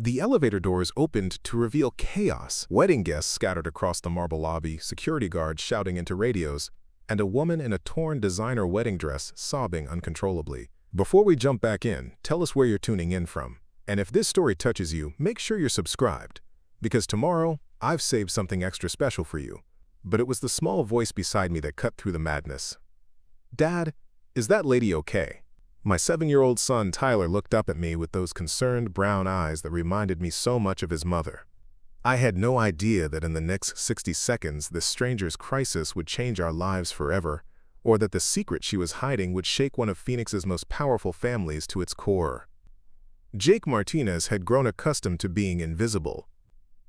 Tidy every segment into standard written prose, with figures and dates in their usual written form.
The elevator doors opened to reveal chaos. Wedding guests scattered across the marble lobby, security guards shouting into radios, and a woman in a torn designer wedding dress sobbing uncontrollably. Before we jump back in, tell us where you're tuning in from. And if this story touches you, make sure you're subscribed. Because tomorrow, I've saved something extra special for you. But it was the small voice beside me that cut through the madness. "Dad, is that lady okay?" My 7-year-old son Tyler looked up at me with those concerned brown eyes that reminded me so much of his mother. I had no idea that in the next 60 seconds this stranger's crisis would change our lives forever, or that the secret she was hiding would shake one of Phoenix's most powerful families to its core. Jake Martinez had grown accustomed to being invisible.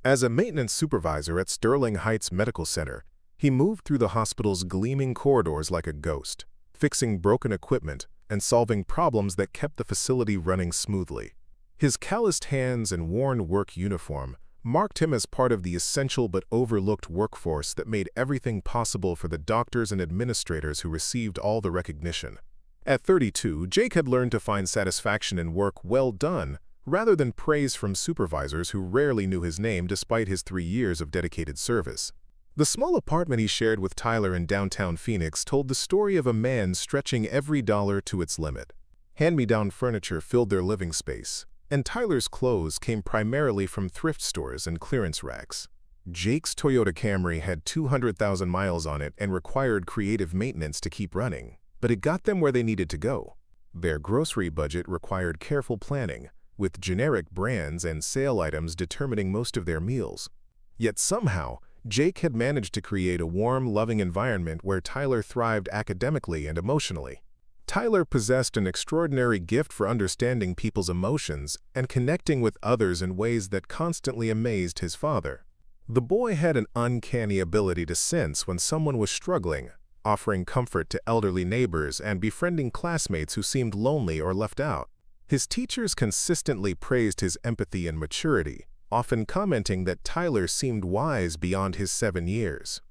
As a maintenance supervisor at Sterling Heights Medical Center, he moved through the hospital's gleaming corridors like a ghost, fixing broken equipment and solving problems that kept the facility running smoothly. His calloused hands and worn work uniform marked him as part of the essential but overlooked workforce that made everything possible for the doctors and administrators who received all the recognition. At 32, Jake had learned to find satisfaction in work well done rather than praise from supervisors who rarely knew his name despite his 3 years of dedicated service. The small apartment he shared with Tyler in downtown Phoenix told the story of a man stretching every dollar to its limit. Hand-me-down furniture filled their living space, and Tyler's clothes came primarily from thrift stores and clearance racks. Jake's Toyota Camry had 200,000 miles on it and required creative maintenance to keep running, but it got them where they needed to go. Their grocery budget required careful planning, with generic brands and sale items determining most of their meals. Yet somehow, Jake had managed to create a warm, loving environment where Tyler thrived academically and emotionally. Tyler possessed an extraordinary gift for understanding people's emotions and connecting with others in ways that constantly amazed his father. The boy had an uncanny ability to sense when someone was struggling, offering comfort to elderly neighbors and befriending classmates who seemed lonely or left out. His teachers consistently praised his empathy and maturity, often commenting that Tyler seemed wise beyond his 7 years.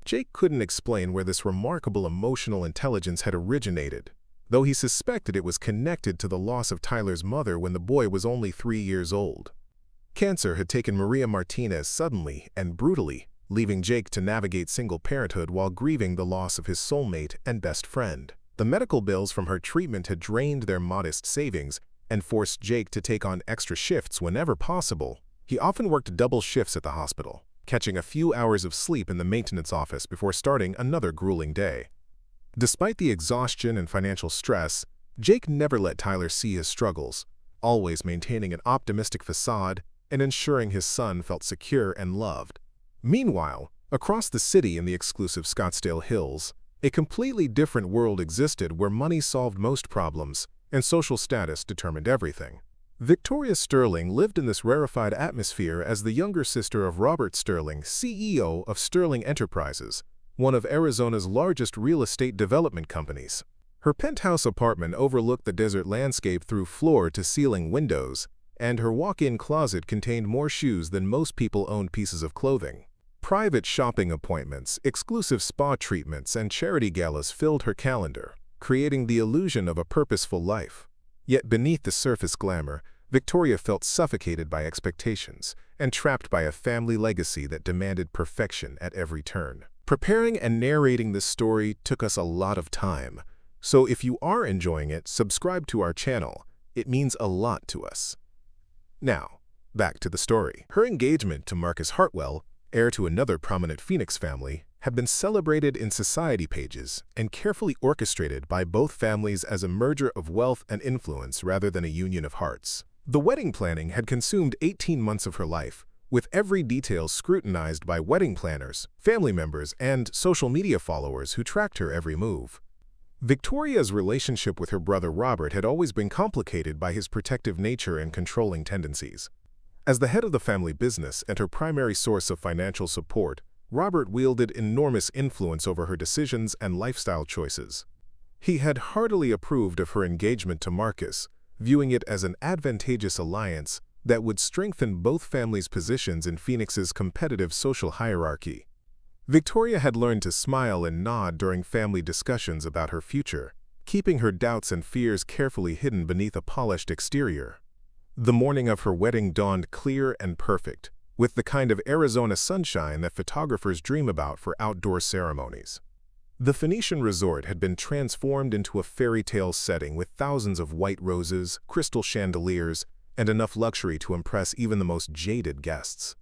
Jake couldn't explain where this remarkable emotional intelligence had originated, though he suspected it was connected to the loss of Tyler's mother when the boy was only 3 years old. Cancer had taken Maria Martinez suddenly and brutally, leaving Jake to navigate single parenthood while grieving the loss of his soulmate and best friend. The medical bills from her treatment had drained their modest savings and forced Jake to take on extra shifts whenever possible. He often worked double shifts at the hospital, catching a few hours of sleep in the maintenance office before starting another grueling day. Despite the exhaustion and financial stress, Jake never let Tyler see his struggles, always maintaining an optimistic facade and ensuring his son felt secure and loved. Meanwhile, across the city in the exclusive Scottsdale Hills, a completely different world existed where money solved most problems and social status determined everything. Victoria Sterling lived in this rarefied atmosphere as the younger sister of Robert Sterling, CEO of Sterling Enterprises, one of Arizona's largest real estate development companies. Her penthouse apartment overlooked the desert landscape through floor-to-ceiling windows, and her walk-in closet contained more shoes than most people owned pieces of clothing. Private shopping appointments, exclusive spa treatments, and charity galas filled her calendar, creating the illusion of a purposeful life. Yet beneath the surface glamour, Victoria felt suffocated by expectations and trapped by a family legacy that demanded perfection at every turn. Preparing and narrating this story took us a lot of time, so if you are enjoying it, subscribe to our channel. It means a lot to us. Now, back to the story. Her engagement to Marcus Hartwell, heir to another prominent Phoenix family, had been celebrated in society pages and carefully orchestrated by both families as a merger of wealth and influence rather than a union of hearts. The wedding planning had consumed 18 months of her life, with every detail scrutinized by wedding planners, family members, and social media followers who tracked her every move. Victoria's relationship with her brother Robert had always been complicated by his protective nature and controlling tendencies. As the head of the family business and her primary source of financial support, Robert wielded enormous influence over her decisions and lifestyle choices. He had heartily approved of her engagement to Marcus, viewing it as an advantageous alliance that would strengthen both families' positions in Phoenix's competitive social hierarchy. Victoria had learned to smile and nod during family discussions about her future, keeping her doubts and fears carefully hidden beneath a polished exterior. The morning of her wedding dawned clear and perfect, with the kind of Arizona sunshine that photographers dream about for outdoor ceremonies. The Phoenician resort had been transformed into a fairy tale setting with thousands of white roses, crystal chandeliers, and enough luxury to impress even the most jaded guests.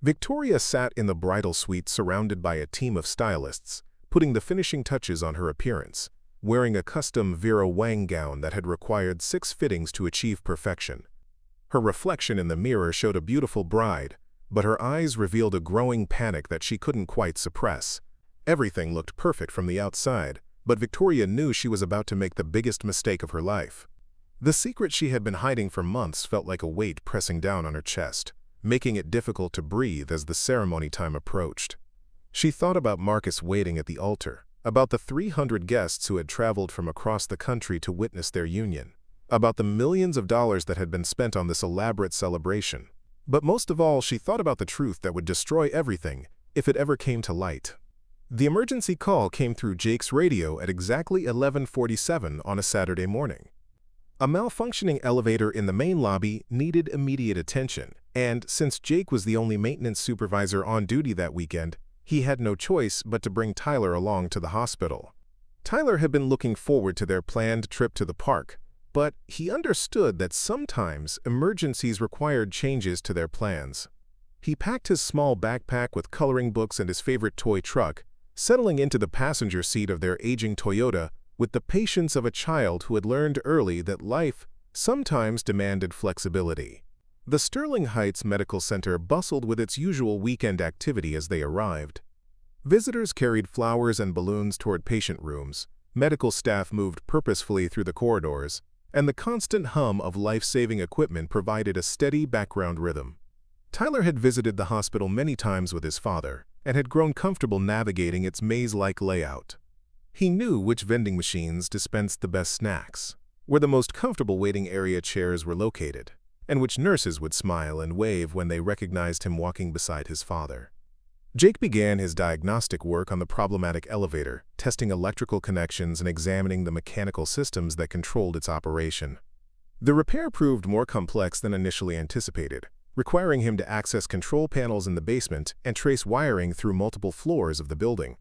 Victoria sat in the bridal suite surrounded by a team of stylists, putting the finishing touches on her appearance, wearing a custom Vera Wang gown that had required 6 fittings to achieve perfection. Her reflection in the mirror showed a beautiful bride, but her eyes revealed a growing panic that she couldn't quite suppress. Everything looked perfect from the outside, but Victoria knew she was about to make the biggest mistake of her life. The secret she had been hiding for months felt like a weight pressing down on her chest, making it difficult to breathe as the ceremony time approached. She thought about Marcus waiting at the altar, about the 300 guests who had traveled from across the country to witness their union, about the millions of dollars that had been spent on this elaborate celebration. But most of all, she thought about the truth that would destroy everything if it ever came to light. The emergency call came through Jake's radio at exactly 11:47 on a Saturday morning. A malfunctioning elevator in the main lobby needed immediate attention, and since Jake was the only maintenance supervisor on duty that weekend, he had no choice but to bring Tyler along to the hospital. Tyler had been looking forward to their planned trip to the park, but he understood that sometimes emergencies required changes to their plans. He packed his small backpack with coloring books and his favorite toy truck, settling into the passenger seat of their aging Toyota with the patience of a child who had learned early that life sometimes demanded flexibility. The Sterling Heights Medical Center bustled with its usual weekend activity as they arrived. Visitors carried flowers and balloons toward patient rooms, medical staff moved purposefully through the corridors, and the constant hum of life-saving equipment provided a steady background rhythm. Tyler had visited the hospital many times with his father and had grown comfortable navigating its maze-like layout. He knew which vending machines dispensed the best snacks, where the most comfortable waiting area chairs were located, and which nurses would smile and wave when they recognized him walking beside his father. Jake began his diagnostic work on the problematic elevator, testing electrical connections and examining the mechanical systems that controlled its operation. The repair proved more complex than initially anticipated, requiring him to access control panels in the basement and trace wiring through multiple floors of the building.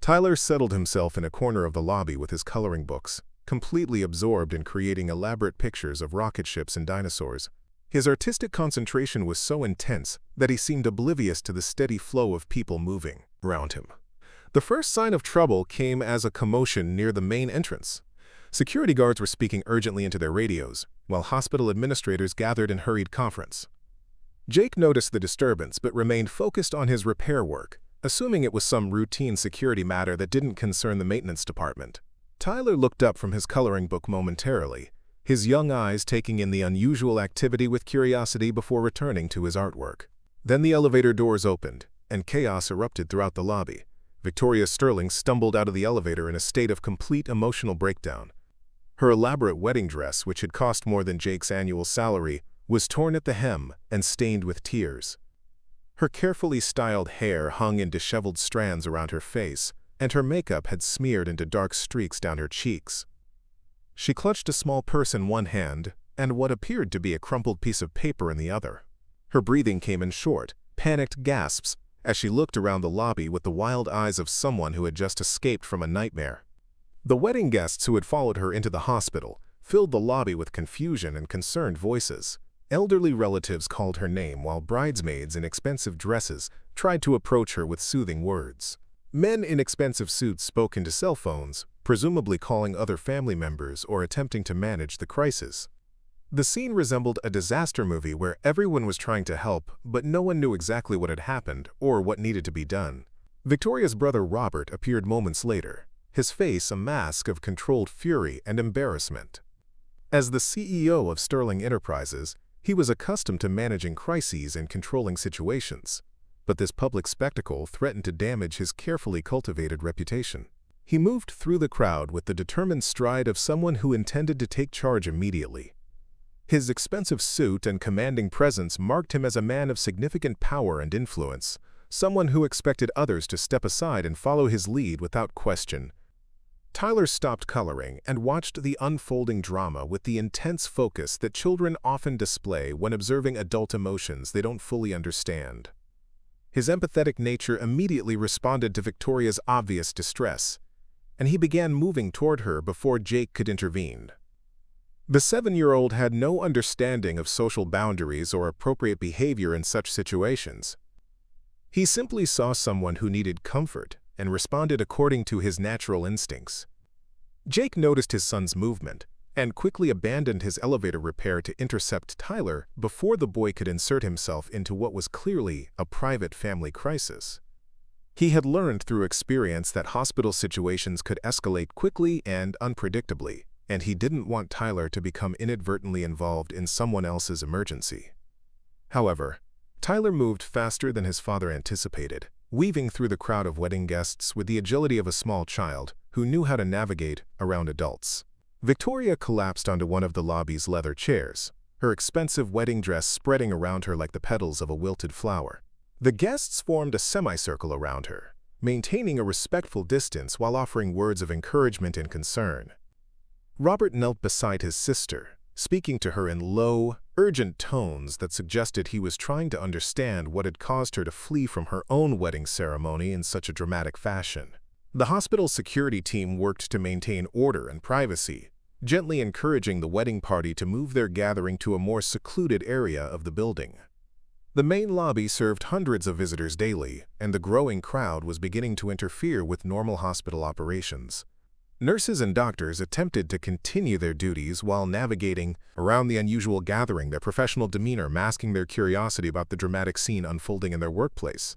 Tyler settled himself in a corner of the lobby with his coloring books, completely absorbed in creating elaborate pictures of rocket ships and dinosaurs. His artistic concentration was so intense that he seemed oblivious to the steady flow of people moving around him. The first sign of trouble came as a commotion near the main entrance. Security guards were speaking urgently into their radios, while hospital administrators gathered in hurried conference. Jake noticed the disturbance but remained focused on his repair work, assuming it was some routine security matter that didn't concern the maintenance department. Tyler looked up from his coloring book momentarily, his young eyes taking in the unusual activity with curiosity before returning to his artwork. Then the elevator doors opened, and chaos erupted throughout the lobby. Victoria Sterling stumbled out of the elevator in a state of complete emotional breakdown. Her elaborate wedding dress, which had cost more than Jake's annual salary, was torn at the hem and stained with tears. Her carefully styled hair hung in disheveled strands around her face, and her makeup had smeared into dark streaks down her cheeks. She clutched a small purse in one hand and what appeared to be a crumpled piece of paper in the other. Her breathing came in short, panicked gasps as she looked around the lobby with the wild eyes of someone who had just escaped from a nightmare. The wedding guests who had followed her into the hospital filled the lobby with confusion and concerned voices. Elderly relatives called her name while bridesmaids in expensive dresses tried to approach her with soothing words. Men in expensive suits spoke into cell phones, presumably calling other family members or attempting to manage the crisis. The scene resembled a disaster movie where everyone was trying to help, but no one knew exactly what had happened or what needed to be done. Victoria's brother Robert appeared moments later, his face a mask of controlled fury and embarrassment. As the CEO of Sterling Enterprises, he was accustomed to managing crises and controlling situations, but this public spectacle threatened to damage his carefully cultivated reputation. He moved through the crowd with the determined stride of someone who intended to take charge immediately. His expensive suit and commanding presence marked him as a man of significant power and influence, someone who expected others to step aside and follow his lead without question. Tyler stopped coloring and watched the unfolding drama with the intense focus that children often display when observing adult emotions they don't fully understand. His empathetic nature immediately responded to Victoria's obvious distress, and he began moving toward her before Jake could intervene. The 7-year-old had no understanding of social boundaries or appropriate behavior in such situations. He simply saw someone who needed comfort and responded according to his natural instincts. Jake noticed his son's movement and quickly abandoned his elevator repair to intercept Tyler before the boy could insert himself into what was clearly a private family crisis. He had learned through experience that hospital situations could escalate quickly and unpredictably, and he didn't want Tyler to become inadvertently involved in someone else's emergency. However, Tyler moved faster than his father anticipated, weaving through the crowd of wedding guests with the agility of a small child who knew how to navigate around adults. Victoria collapsed onto one of the lobby's leather chairs, her expensive wedding dress spreading around her like the petals of a wilted flower. The guests formed a semicircle around her, maintaining a respectful distance while offering words of encouragement and concern. Robert knelt beside his sister, speaking to her in low, urgent tones that suggested he was trying to understand what had caused her to flee from her own wedding ceremony in such a dramatic fashion. The hospital's security team worked to maintain order and privacy, gently encouraging the wedding party to move their gathering to a more secluded area of the building. The main lobby served hundreds of visitors daily, and the growing crowd was beginning to interfere with normal hospital operations. Nurses and doctors attempted to continue their duties while navigating around the unusual gathering, their professional demeanor masking their curiosity about the dramatic scene unfolding in their workplace.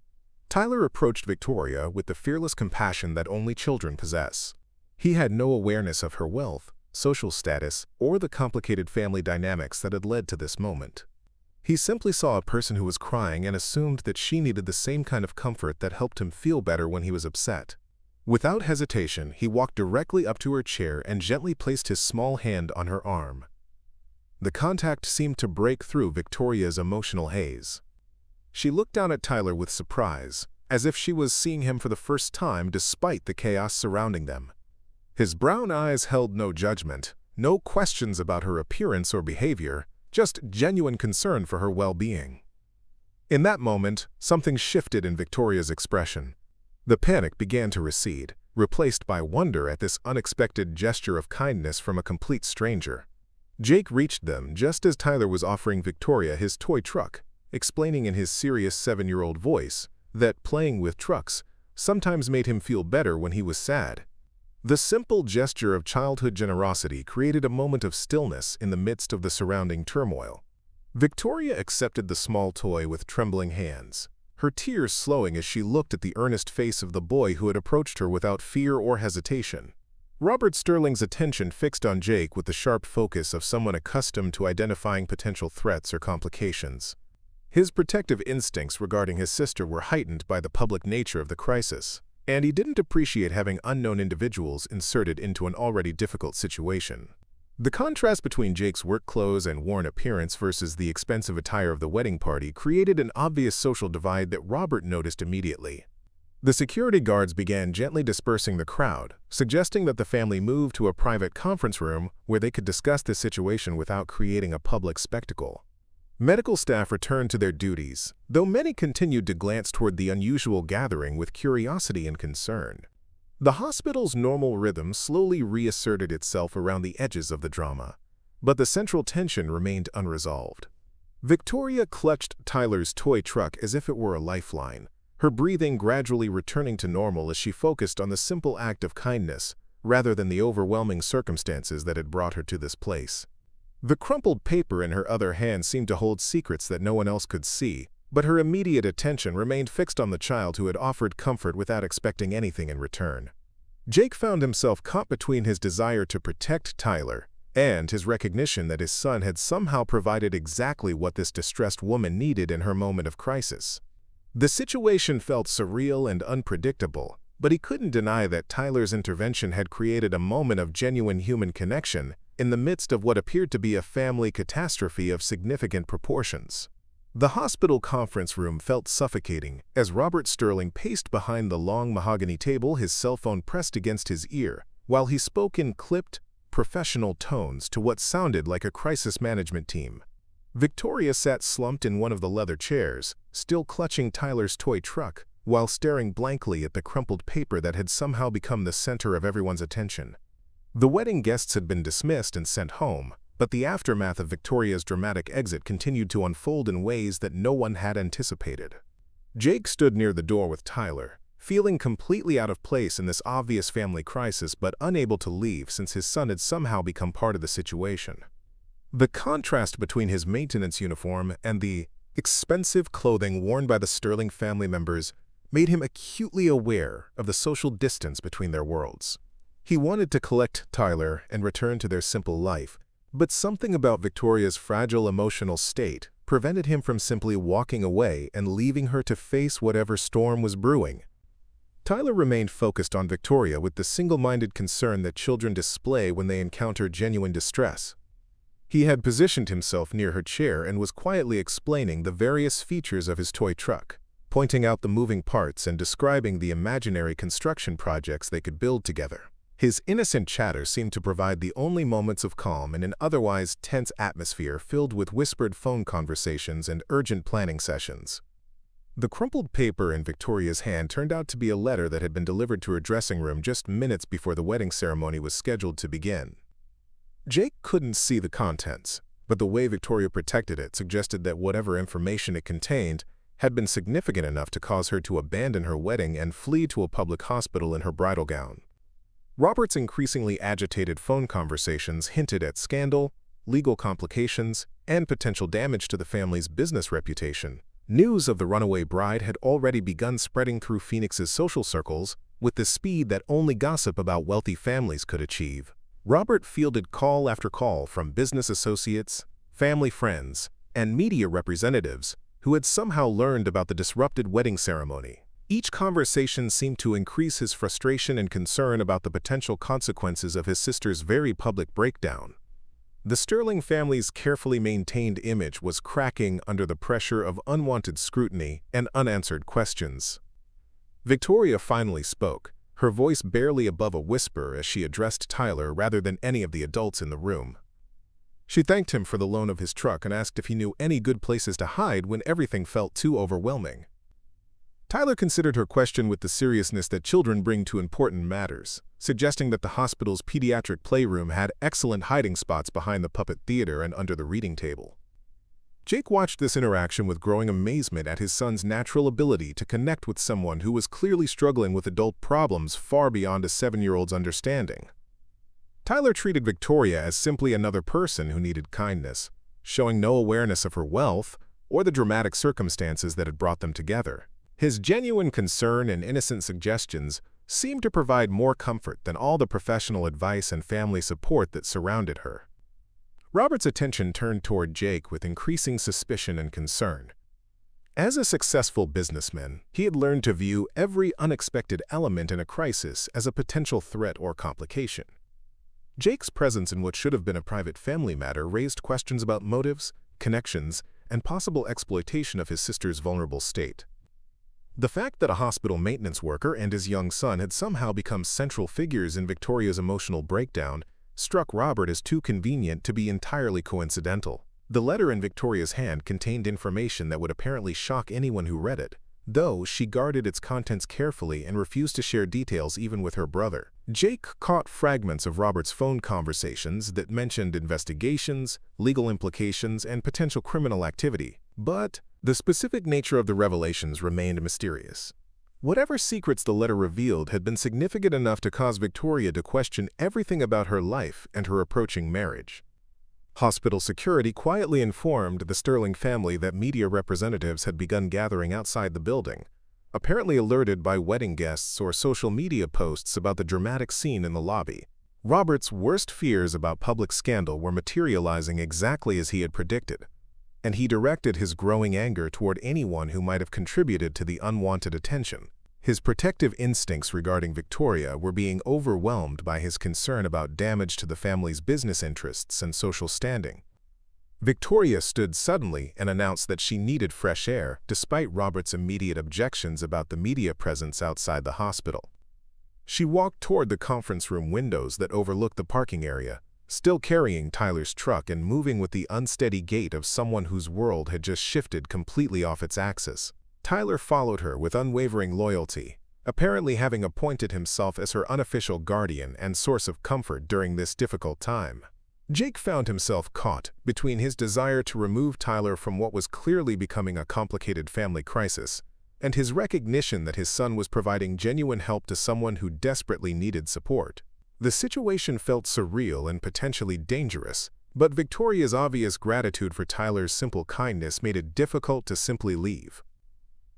Tyler approached Victoria with the fearless compassion that only children possess. He had no awareness of her wealth, social status, or the complicated family dynamics that had led to this moment. He simply saw a person who was crying and assumed that she needed the same kind of comfort that helped him feel better when he was upset. Without hesitation, he walked directly up to her chair and gently placed his small hand on her arm. The contact seemed to break through Victoria's emotional haze. She looked down at Tyler with surprise, as if she was seeing him for the first time despite the chaos surrounding them. His brown eyes held no judgment, no questions about her appearance or behavior, just genuine concern for her well-being. In that moment, something shifted in Victoria's expression. The panic began to recede, replaced by wonder at this unexpected gesture of kindness from a complete stranger. Jake reached them just as Tyler was offering Victoria his toy truck, explaining in his serious 7-year-old voice that playing with trucks sometimes made him feel better when he was sad. The simple gesture of childhood generosity created a moment of stillness in the midst of the surrounding turmoil. Victoria accepted the small toy with trembling hands, her tears slowing as she looked at the earnest face of the boy who had approached her without fear or hesitation. Robert Sterling's attention fixed on Jake with the sharp focus of someone accustomed to identifying potential threats or complications. His protective instincts regarding his sister were heightened by the public nature of the crisis, and he didn't appreciate having unknown individuals inserted into an already difficult situation. The contrast between Jake's work clothes and worn appearance versus the expensive attire of the wedding party created an obvious social divide that Robert noticed immediately. The security guards began gently dispersing the crowd, suggesting that the family move to a private conference room where they could discuss the situation without creating a public spectacle. Medical staff returned to their duties, though many continued to glance toward the unusual gathering with curiosity and concern. The hospital's normal rhythm slowly reasserted itself around the edges of the drama, but the central tension remained unresolved. Victoria clutched Tyler's toy truck as if it were a lifeline, her breathing gradually returning to normal as she focused on the simple act of kindness rather than the overwhelming circumstances that had brought her to this place. The crumpled paper in her other hand seemed to hold secrets that no one else could see, but her immediate attention remained fixed on the child who had offered comfort without expecting anything in return. Jake found himself caught between his desire to protect Tyler and his recognition that his son had somehow provided exactly what this distressed woman needed in her moment of crisis. The situation felt surreal and unpredictable, but he couldn't deny that Tyler's intervention had created a moment of genuine human connection in the midst of what appeared to be a family catastrophe of significant proportions. The hospital conference room felt suffocating as Robert Sterling paced behind the long mahogany table, his cell phone pressed against his ear, while he spoke in clipped, professional tones to what sounded like a crisis management team. Victoria sat slumped in one of the leather chairs, still clutching Tyler's toy truck, while staring blankly at the crumpled paper that had somehow become the center of everyone's attention. The wedding guests had been dismissed and sent home, but the aftermath of Victoria's dramatic exit continued to unfold in ways that no one had anticipated. Jake stood near the door with Tyler, feeling completely out of place in this obvious family crisis but unable to leave since his son had somehow become part of the situation. The contrast between his maintenance uniform and the expensive clothing worn by the Sterling family members made him acutely aware of the social distance between their worlds. He wanted to collect Tyler and return to their simple life, but something about Victoria's fragile emotional state prevented him from simply walking away and leaving her to face whatever storm was brewing. Tyler remained focused on Victoria with the single-minded concern that children display when they encounter genuine distress. He had positioned himself near her chair and was quietly explaining the various features of his toy truck, pointing out the moving parts and describing the imaginary construction projects they could build together. His innocent chatter seemed to provide the only moments of calm in an otherwise tense atmosphere filled with whispered phone conversations and urgent planning sessions. The crumpled paper in Victoria's hand turned out to be a letter that had been delivered to her dressing room just minutes before the wedding ceremony was scheduled to begin. Jake couldn't see the contents, but the way Victoria protected it suggested that whatever information it contained had been significant enough to cause her to abandon her wedding and flee to a public hospital in her bridal gown. Robert's increasingly agitated phone conversations hinted at scandal, legal complications, and potential damage to the family's business reputation. News of the runaway bride had already begun spreading through Phoenix's social circles with the speed that only gossip about wealthy families could achieve. Robert fielded call after call from business associates, family friends, and media representatives who had somehow learned about the disrupted wedding ceremony. Each conversation seemed to increase his frustration and concern about the potential consequences of his sister's very public breakdown. The Sterling family's carefully maintained image was cracking under the pressure of unwanted scrutiny and unanswered questions. Victoria finally spoke, her voice barely above a whisper as she addressed Tyler rather than any of the adults in the room. She thanked him for the loan of his truck and asked if he knew any good places to hide when everything felt too overwhelming. Tyler considered her question with the seriousness that children bring to important matters, suggesting that the hospital's pediatric playroom had excellent hiding spots behind the puppet theater and under the reading table. Jake watched this interaction with growing amazement at his son's natural ability to connect with someone who was clearly struggling with adult problems far beyond a 7-year-old's understanding. Tyler treated Victoria as simply another person who needed kindness, showing no awareness of her wealth or the dramatic circumstances that had brought them together. His genuine concern and innocent suggestions seemed to provide more comfort than all the professional advice and family support that surrounded her. Robert's attention turned toward Jake with increasing suspicion and concern. As a successful businessman, he had learned to view every unexpected element in a crisis as a potential threat or complication. Jake's presence in what should have been a private family matter raised questions about motives, connections, and possible exploitation of his sister's vulnerable state. The fact that a hospital maintenance worker and his young son had somehow become central figures in Victoria's emotional breakdown struck Robert as too convenient to be entirely coincidental. The letter in Victoria's hand contained information that would apparently shock anyone who read it, though she guarded its contents carefully and refused to share details even with her brother. Jake caught fragments of Robert's phone conversations that mentioned investigations, legal implications, and potential criminal activity, but the specific nature of the revelations remained mysterious. Whatever secrets the letter revealed had been significant enough to cause Victoria to question everything about her life and her approaching marriage. Hospital security quietly informed the Sterling family that media representatives had begun gathering outside the building, apparently alerted by wedding guests or social media posts about the dramatic scene in the lobby. Robert's worst fears about public scandal were materializing exactly as he had predicted, and he directed his growing anger toward anyone who might have contributed to the unwanted attention. His protective instincts regarding Victoria were being overwhelmed by his concern about damage to the family's business interests and social standing. Victoria stood suddenly and announced that she needed fresh air, despite Robert's immediate objections about the media presence outside the hospital. She walked toward the conference room windows that overlooked the parking area, still carrying Tyler's truck and moving with the unsteady gait of someone whose world had just shifted completely off its axis. Tyler followed her with unwavering loyalty, apparently having appointed himself as her unofficial guardian and source of comfort during this difficult time. Jake found himself caught between his desire to remove Tyler from what was clearly becoming a complicated family crisis and his recognition that his son was providing genuine help to someone who desperately needed support. The situation felt surreal and potentially dangerous, but Victoria's obvious gratitude for Tyler's simple kindness made it difficult to simply leave.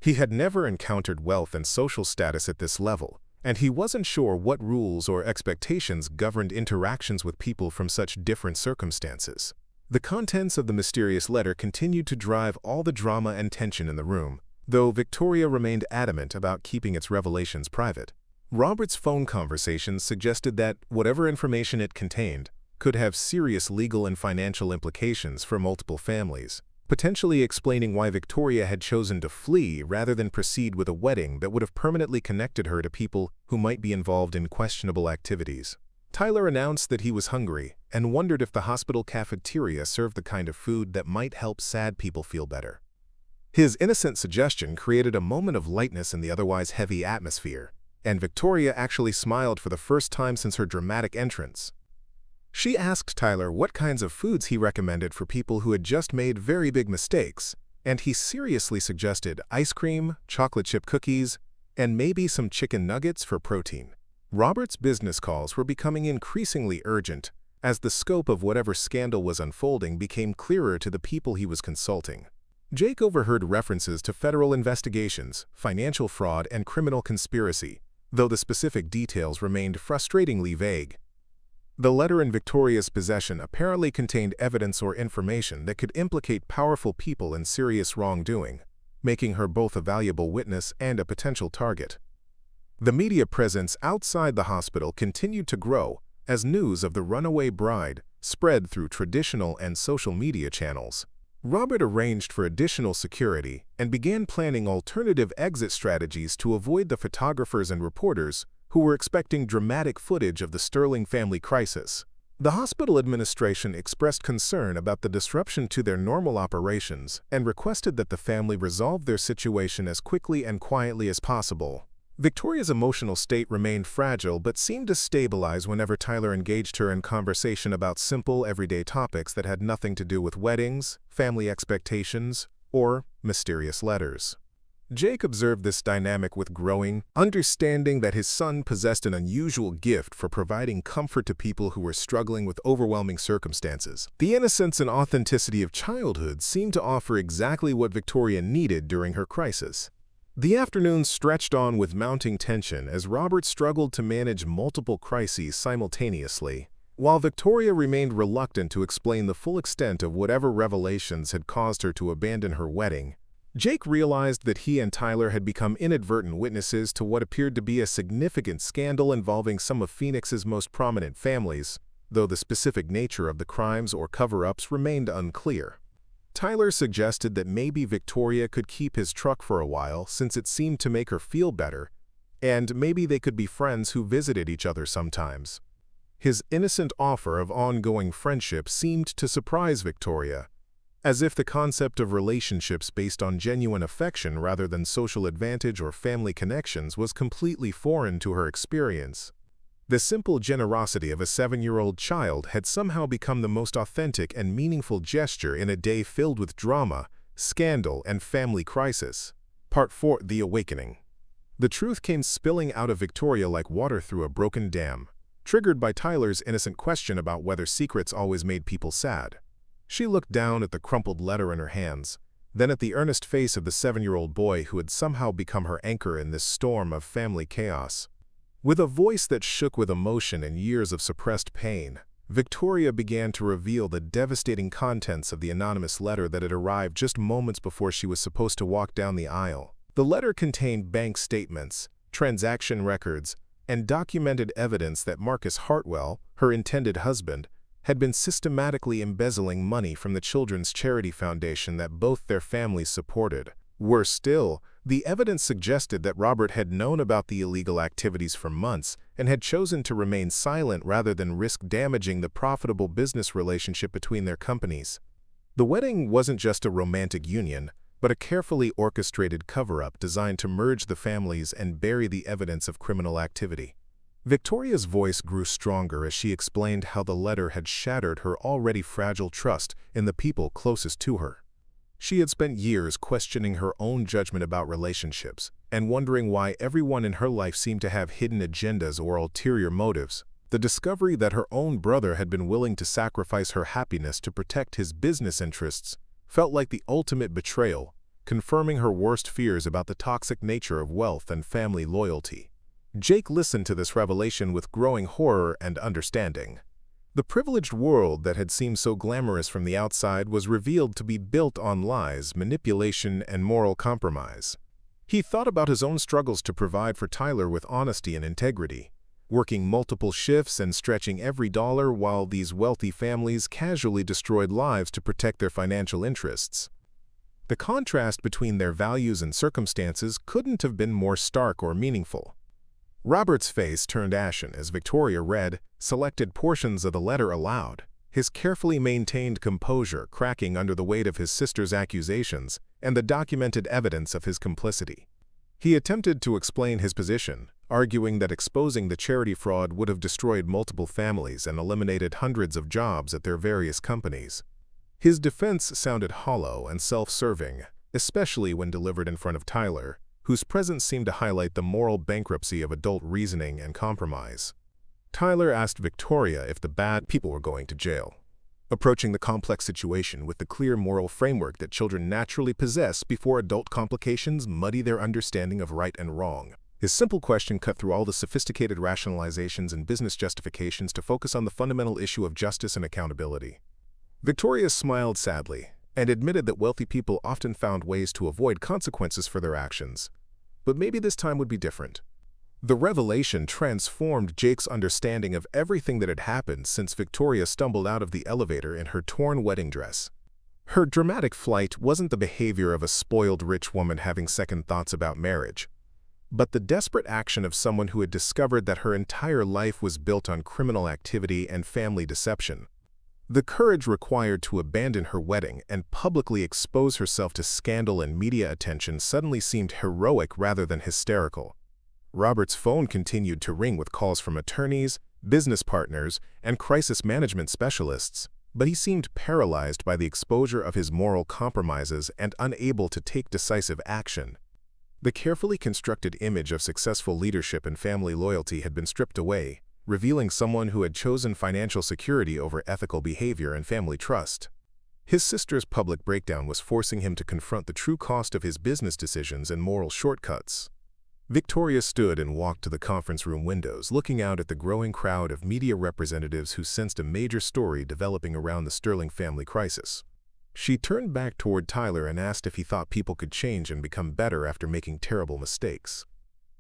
He had never encountered wealth and social status at this level, and he wasn't sure what rules or expectations governed interactions with people from such different circumstances. The contents of the mysterious letter continued to drive all the drama and tension in the room, though Victoria remained adamant about keeping its revelations private. Robert's phone conversations suggested that whatever information it contained could have serious legal and financial implications for multiple families, potentially explaining why Victoria had chosen to flee rather than proceed with a wedding that would have permanently connected her to people who might be involved in questionable activities. Tyler announced that he was hungry and wondered if the hospital cafeteria served the kind of food that might help sad people feel better. His innocent suggestion created a moment of lightness in the otherwise heavy atmosphere, and Victoria actually smiled for the first time since her dramatic entrance. She asked Tyler what kinds of foods he recommended for people who had just made very big mistakes, and he seriously suggested ice cream, chocolate chip cookies, and maybe some chicken nuggets for protein. Robert's business calls were becoming increasingly urgent as the scope of whatever scandal was unfolding became clearer to the people he was consulting. Jake overheard references to federal investigations, financial fraud, and criminal conspiracy, though the specific details remained frustratingly vague. The letter in Victoria's possession apparently contained evidence or information that could implicate powerful people in serious wrongdoing, making her both a valuable witness and a potential target. The media presence outside the hospital continued to grow as news of the runaway bride spread through traditional and social media channels. Robert arranged for additional security and began planning alternative exit strategies to avoid the photographers and reporters who were expecting dramatic footage of the Sterling family crisis. The hospital administration expressed concern about the disruption to their normal operations and requested that the family resolve their situation as quickly and quietly as possible. Victoria's emotional state remained fragile but seemed to stabilize whenever Tyler engaged her in conversation about simple, everyday topics that had nothing to do with weddings, family expectations, or mysterious letters. Jake observed this dynamic with growing understanding that his son possessed an unusual gift for providing comfort to people who were struggling with overwhelming circumstances. The innocence and authenticity of childhood seemed to offer exactly what Victoria needed during her crisis. The afternoon stretched on with mounting tension as Robert struggled to manage multiple crises simultaneously, while Victoria remained reluctant to explain the full extent of whatever revelations had caused her to abandon her wedding. Jake realized that he and Tyler had become inadvertent witnesses to what appeared to be a significant scandal involving some of Phoenix's most prominent families, though the specific nature of the crimes or cover-ups remained unclear. Tyler suggested that maybe Victoria could keep his truck for a while since it seemed to make her feel better, and maybe they could be friends who visited each other sometimes. His innocent offer of ongoing friendship seemed to surprise Victoria, as if the concept of relationships based on genuine affection rather than social advantage or family connections was completely foreign to her experience. The simple generosity of a 7-year-old child had somehow become the most authentic and meaningful gesture in a day filled with drama, scandal, and family crisis. Part 4: The Awakening. The truth came spilling out of Victoria like water through a broken dam, triggered by Tyler's innocent question about whether secrets always made people sad. She looked down at the crumpled letter in her hands, then at the earnest face of the 7-year-old boy who had somehow become her anchor in this storm of family chaos. With a voice that shook with emotion and years of suppressed pain, Victoria began to reveal the devastating contents of the anonymous letter that had arrived just moments before she was supposed to walk down the aisle. The letter contained bank statements, transaction records, and documented evidence that Marcus Hartwell, her intended husband, had been systematically embezzling money from the children's charity foundation that both their families supported. Worse still, the evidence suggested that Robert had known about the illegal activities for months and had chosen to remain silent rather than risk damaging the profitable business relationship between their companies. The wedding wasn't just a romantic union, but a carefully orchestrated cover-up designed to merge the families and bury the evidence of criminal activity. Victoria's voice grew stronger as she explained how the letter had shattered her already fragile trust in the people closest to her. She had spent years questioning her own judgment about relationships and wondering why everyone in her life seemed to have hidden agendas or ulterior motives. The discovery that her own brother had been willing to sacrifice her happiness to protect his business interests felt like the ultimate betrayal, confirming her worst fears about the toxic nature of wealth and family loyalty. Jake listened to this revelation with growing horror and understanding. The privileged world that had seemed so glamorous from the outside was revealed to be built on lies, manipulation, and moral compromise. He thought about his own struggles to provide for Tyler with honesty and integrity, working multiple shifts and stretching every dollar while these wealthy families casually destroyed lives to protect their financial interests. The contrast between their values and circumstances couldn't have been more stark or meaningful. Robert's face turned ashen as Victoria read selected portions of the letter aloud, his carefully maintained composure cracking under the weight of his sister's accusations and the documented evidence of his complicity. He attempted to explain his position, arguing that exposing the charity fraud would have destroyed multiple families and eliminated hundreds of jobs at their various companies. His defense sounded hollow and self-serving, especially when delivered in front of Tyler, whose presence seemed to highlight the moral bankruptcy of adult reasoning and compromise. Tyler asked Victoria if the bad people were going to jail, approaching the complex situation with the clear moral framework that children naturally possess before adult complications muddy their understanding of right and wrong. His simple question cut through all the sophisticated rationalizations and business justifications to focus on the fundamental issue of justice and accountability. Victoria smiled sadly and admitted that wealthy people often found ways to avoid consequences for their actions. But maybe this time would be different. The revelation transformed Jake's understanding of everything that had happened since Victoria stumbled out of the elevator in her torn wedding dress. Her dramatic flight wasn't the behavior of a spoiled rich woman having second thoughts about marriage, but the desperate action of someone who had discovered that her entire life was built on criminal activity and family deception. The courage required to abandon her wedding and publicly expose herself to scandal and media attention suddenly seemed heroic rather than hysterical. Robert's phone continued to ring with calls from attorneys, business partners, and crisis management specialists, but he seemed paralyzed by the exposure of his moral compromises and unable to take decisive action. The carefully constructed image of successful leadership and family loyalty had been stripped away, revealing someone who had chosen financial security over ethical behavior and family trust. His sister's public breakdown was forcing him to confront the true cost of his business decisions and moral shortcuts. Victoria stood and walked to the conference room windows, looking out at the growing crowd of media representatives who sensed a major story developing around the Sterling family crisis. She turned back toward Tyler and asked if he thought people could change and become better after making terrible mistakes.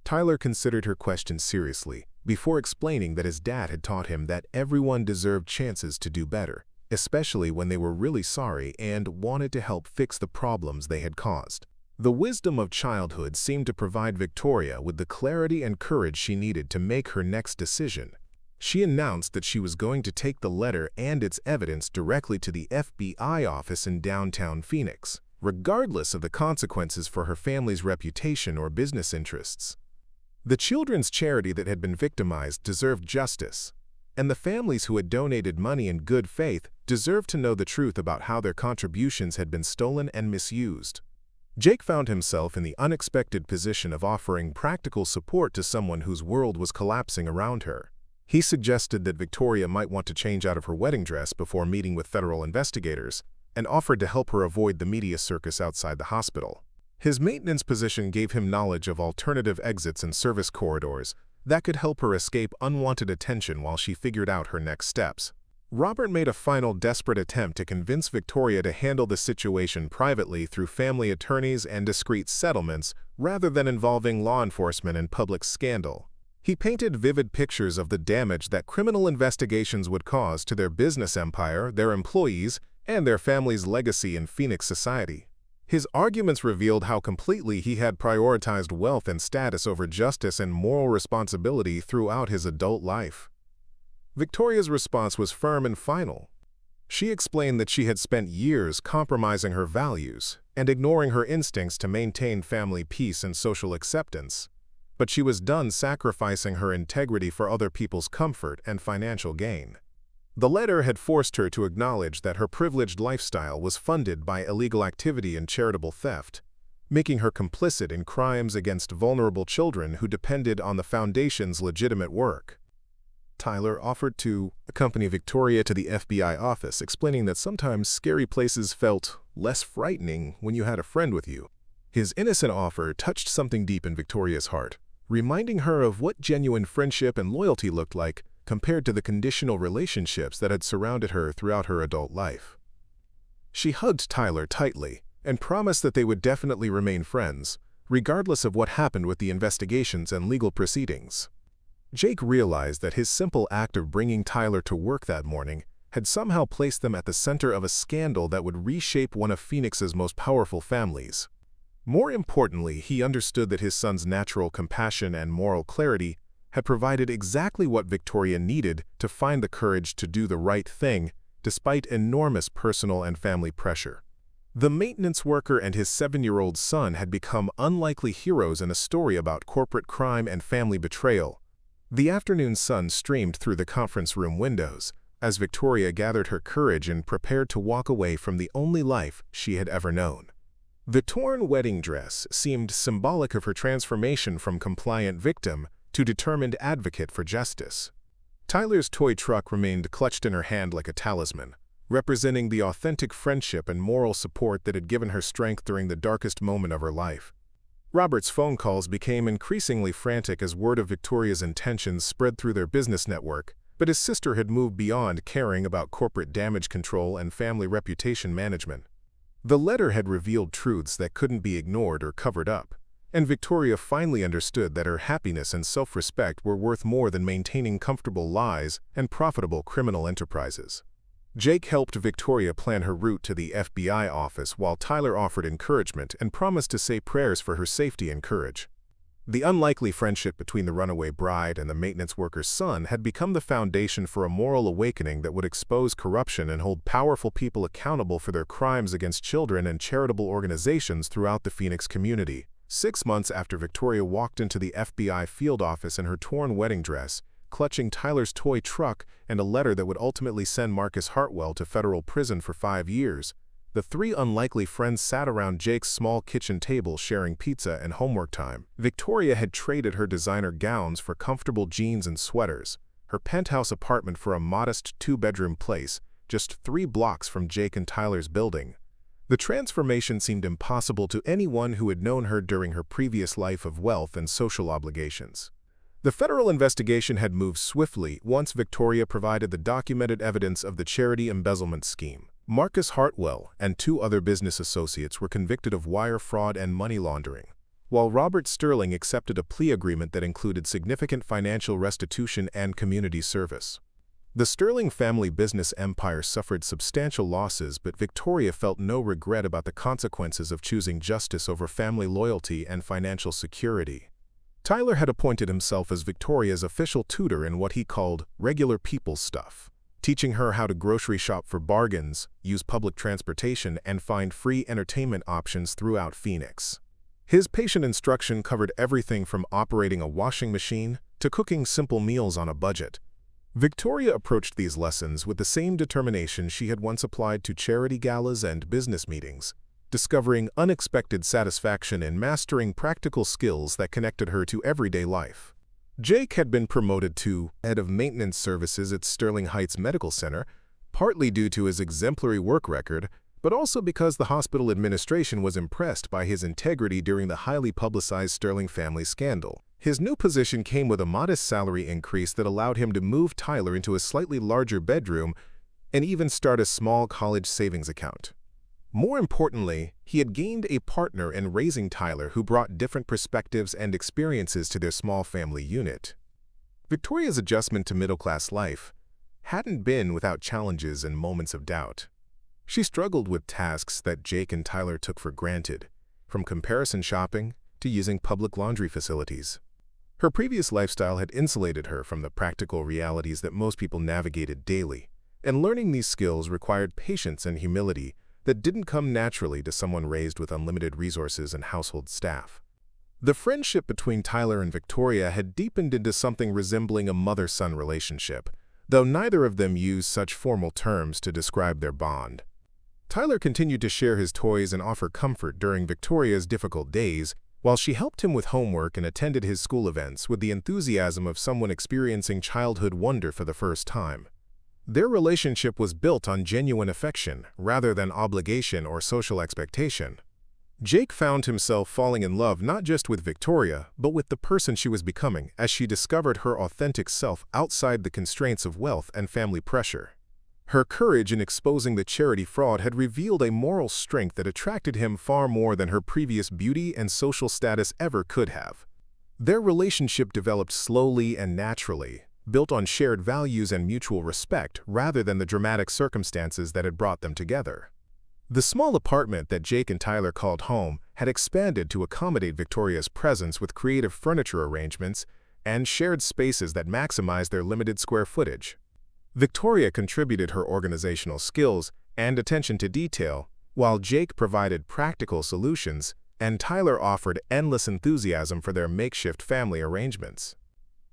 Tyler considered her question seriously, before explaining that his dad had taught him that everyone deserved chances to do better, especially when they were really sorry and wanted to help fix the problems they had caused. The wisdom of childhood seemed to provide Victoria with the clarity and courage she needed to make her next decision. She announced that she was going to take the letter and its evidence directly to the FBI office in downtown Phoenix, regardless of the consequences for her family's reputation or business interests. The children's charity that had been victimized deserved justice, and the families who had donated money in good faith deserved to know the truth about how their contributions had been stolen and misused. Jake found himself in the unexpected position of offering practical support to someone whose world was collapsing around her. He suggested that Victoria might want to change out of her wedding dress before meeting with federal investigators, and offered to help her avoid the media circus outside the hospital. His maintenance position gave him knowledge of alternative exits and service corridors that could help her escape unwanted attention while she figured out her next steps. Robert made a final desperate attempt to convince Victoria to handle the situation privately through family attorneys and discreet settlements rather than involving law enforcement and public scandal. He painted vivid pictures of the damage that criminal investigations would cause to their business empire, their employees, and their family's legacy in Phoenix society. His arguments revealed how completely he had prioritized wealth and status over justice and moral responsibility throughout his adult life. Victoria's response was firm and final. She explained that she had spent years compromising her values and ignoring her instincts to maintain family peace and social acceptance, but she was done sacrificing her integrity for other people's comfort and financial gain. The letter had forced her to acknowledge that her privileged lifestyle was funded by illegal activity and charitable theft, making her complicit in crimes against vulnerable children who depended on the foundation's legitimate work. Tyler offered to accompany Victoria to the FBI office, explaining that sometimes scary places felt less frightening when you had a friend with you. His innocent offer touched something deep in Victoria's heart, reminding her of what genuine friendship and loyalty looked like compared to the conditional relationships that had surrounded her throughout her adult life. She hugged Tyler tightly and promised that they would definitely remain friends, regardless of what happened with the investigations and legal proceedings. Jake realized that his simple act of bringing Tyler to work that morning had somehow placed them at the center of a scandal that would reshape one of Phoenix's most powerful families. More importantly, he understood that his son's natural compassion and moral clarity had provided exactly what Victoria needed to find the courage to do the right thing, despite enormous personal and family pressure. The maintenance worker and his 7-year-old son had become unlikely heroes in a story about corporate crime and family betrayal. The afternoon sun streamed through the conference room windows as Victoria gathered her courage and prepared to walk away from the only life she had ever known. The torn wedding dress seemed symbolic of her transformation from compliant victim to determined advocate for justice. Tyler's toy truck remained clutched in her hand like a talisman, representing the authentic friendship and moral support that had given her strength during the darkest moment of her life. Robert's phone calls became increasingly frantic as word of Victoria's intentions spread through their business network, but his sister had moved beyond caring about corporate damage control and family reputation management. The letter had revealed truths that couldn't be ignored or covered up, and Victoria finally understood that her happiness and self-respect were worth more than maintaining comfortable lives and profitable criminal enterprises. Jake helped Victoria plan her route to the FBI office while Tyler offered encouragement and promised to say prayers for her safety and courage. The unlikely friendship between the runaway bride and the maintenance worker's son had become the foundation for a moral awakening that would expose corruption and hold powerful people accountable for their crimes against children and charitable organizations throughout the Phoenix community. 6 months after Victoria walked into the FBI field office in her torn wedding dress, clutching Tyler's toy truck and a letter that would ultimately send Marcus Hartwell to federal prison for 5 years, the 3 unlikely friends sat around Jake's small kitchen table sharing pizza and homework time. Victoria had traded her designer gowns for comfortable jeans and sweaters, her penthouse apartment for a modest 2-bedroom place just 3 blocks from Jake and Tyler's building. The transformation seemed impossible to anyone who had known her during her previous life of wealth and social obligations. The federal investigation had moved swiftly once Victoria provided the documented evidence of the charity embezzlement scheme. Marcus Hartwell and 2 other business associates were convicted of wire fraud and money laundering, while Robert Sterling accepted a plea agreement that included significant financial restitution and community service. The Sterling family business empire suffered substantial losses, but Victoria felt no regret about the consequences of choosing justice over family loyalty and financial security. Tyler had appointed himself as Victoria's official tutor in what he called regular people stuff, teaching her how to grocery shop for bargains, use public transportation, and find free entertainment options throughout Phoenix. His patient instruction covered everything from operating a washing machine to cooking simple meals on a budget. Victoria approached these lessons with the same determination she had once applied to charity galas and business meetings, discovering unexpected satisfaction in mastering practical skills that connected her to everyday life. Jake had been promoted to head of maintenance services at Sterling Heights Medical Center, partly due to his exemplary work record, but also because the hospital administration was impressed by his integrity during the highly publicized Sterling family scandal. His new position came with a modest salary increase that allowed him to move Tyler into a slightly larger bedroom and even start a small college savings account. More importantly, he had gained a partner in raising Tyler who brought different perspectives and experiences to their small family unit. Victoria's adjustment to middle-class life hadn't been without challenges and moments of doubt. She struggled with tasks that Jake and Tyler took for granted, from comparison shopping to using public laundry facilities. Her previous lifestyle had insulated her from the practical realities that most people navigated daily, and learning these skills required patience and humility that didn't come naturally to someone raised with unlimited resources and household staff. The friendship between Tyler and Victoria had deepened into something resembling a mother-son relationship, though neither of them used such formal terms to describe their bond. Tyler continued to share his toys and offer comfort during Victoria's difficult days, while she helped him with homework and attended his school events with the enthusiasm of someone experiencing childhood wonder for the first time. Their relationship was built on genuine affection rather than obligation or social expectation. Jake found himself falling in love not just with Victoria, but with the person she was becoming as she discovered her authentic self outside the constraints of wealth and family pressure. Her courage in exposing the charity fraud had revealed a moral strength that attracted him far more than her previous beauty and social status ever could have. Their relationship developed slowly and naturally, built on shared values and mutual respect rather than the dramatic circumstances that had brought them together. The small apartment that Jake and Tyler called home had expanded to accommodate Victoria's presence with creative furniture arrangements and shared spaces that maximized their limited square footage. Victoria contributed her organizational skills and attention to detail, while Jake provided practical solutions and Tyler offered endless enthusiasm for their makeshift family arrangements.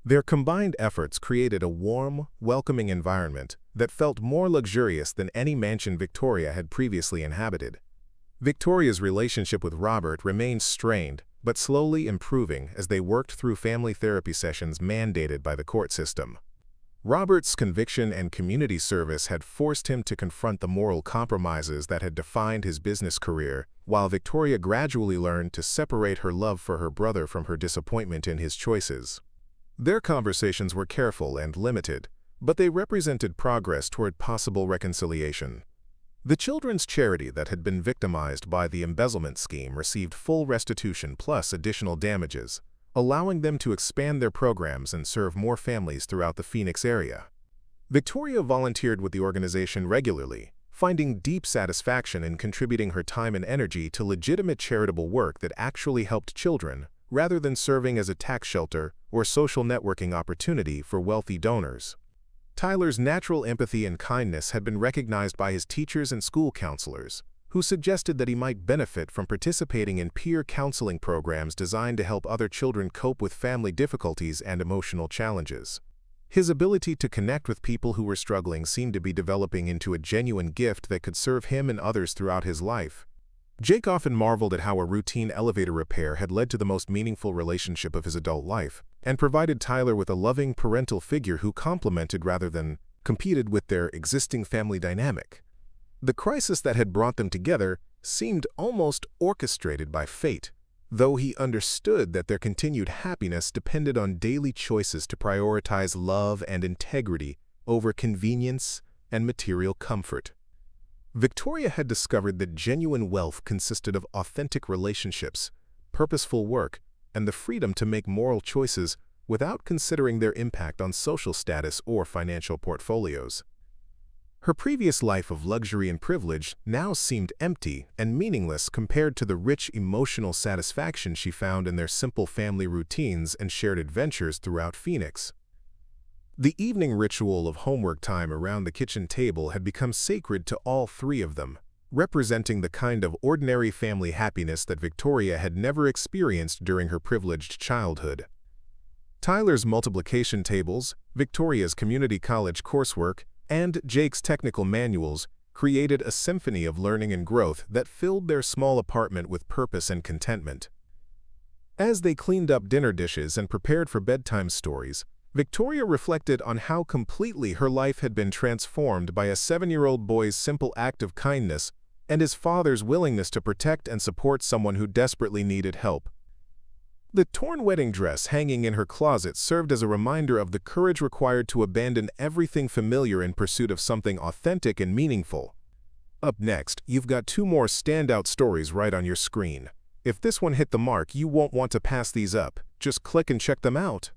Their combined efforts created a warm, welcoming environment that felt more luxurious than any mansion Victoria had previously inhabited. Victoria's relationship with Robert remained strained, but slowly improving as they worked through family therapy sessions mandated by the court system. Robert's conviction and community service had forced him to confront the moral compromises that had defined his business career, while Victoria gradually learned to separate her love for her brother from her disappointment in his choices. Their conversations were careful and limited, but they represented progress toward possible reconciliation. The children's charity that had been victimized by the embezzlement scheme received full restitution plus additional damages, allowing them to expand their programs and serve more families throughout the Phoenix area. Victoria volunteered with the organization regularly, finding deep satisfaction in contributing her time and energy to legitimate charitable work that actually helped children, rather than serving as a tax shelter or social networking opportunity for wealthy donors. Tyler's natural empathy and kindness had been recognized by his teachers and school counselors, who suggested that he might benefit from participating in peer counseling programs designed to help other children cope with family difficulties and emotional challenges. His ability to connect with people who were struggling seemed to be developing into a genuine gift that could serve him and others throughout his life. Jake often marveled at how a routine elevator repair had led to the most meaningful relationship of his adult life, and provided Tyler with a loving parental figure who complemented rather than competed with their existing family dynamic. The crisis that had brought them together seemed almost orchestrated by fate, though he understood that their continued happiness depended on daily choices to prioritize love and integrity over convenience and material comfort. Victoria had discovered that genuine wealth consisted of authentic relationships, purposeful work, and the freedom to make moral choices without considering their impact on social status or financial portfolios. Her previous life of luxury and privilege now seemed empty and meaningless compared to the rich emotional satisfaction she found in their simple family routines and shared adventures throughout Phoenix. The evening ritual of homework time around the kitchen table had become sacred to all three of them, representing the kind of ordinary family happiness that Victoria had never experienced during her privileged childhood. Tyler's multiplication tables, Victoria's community college coursework, and Jake's technical manuals created a symphony of learning and growth that filled their small apartment with purpose and contentment. As they cleaned up dinner dishes and prepared for bedtime stories, Victoria reflected on how completely her life had been transformed by a 7-year-old boy's simple act of kindness and his father's willingness to protect and support someone who desperately needed help. The torn wedding dress hanging in her closet served as a reminder of the courage required to abandon everything familiar in pursuit of something authentic and meaningful. Up next, you've got 2 more standout stories right on your screen. If this one hit the mark, you won't want to pass these up. Just click and check them out.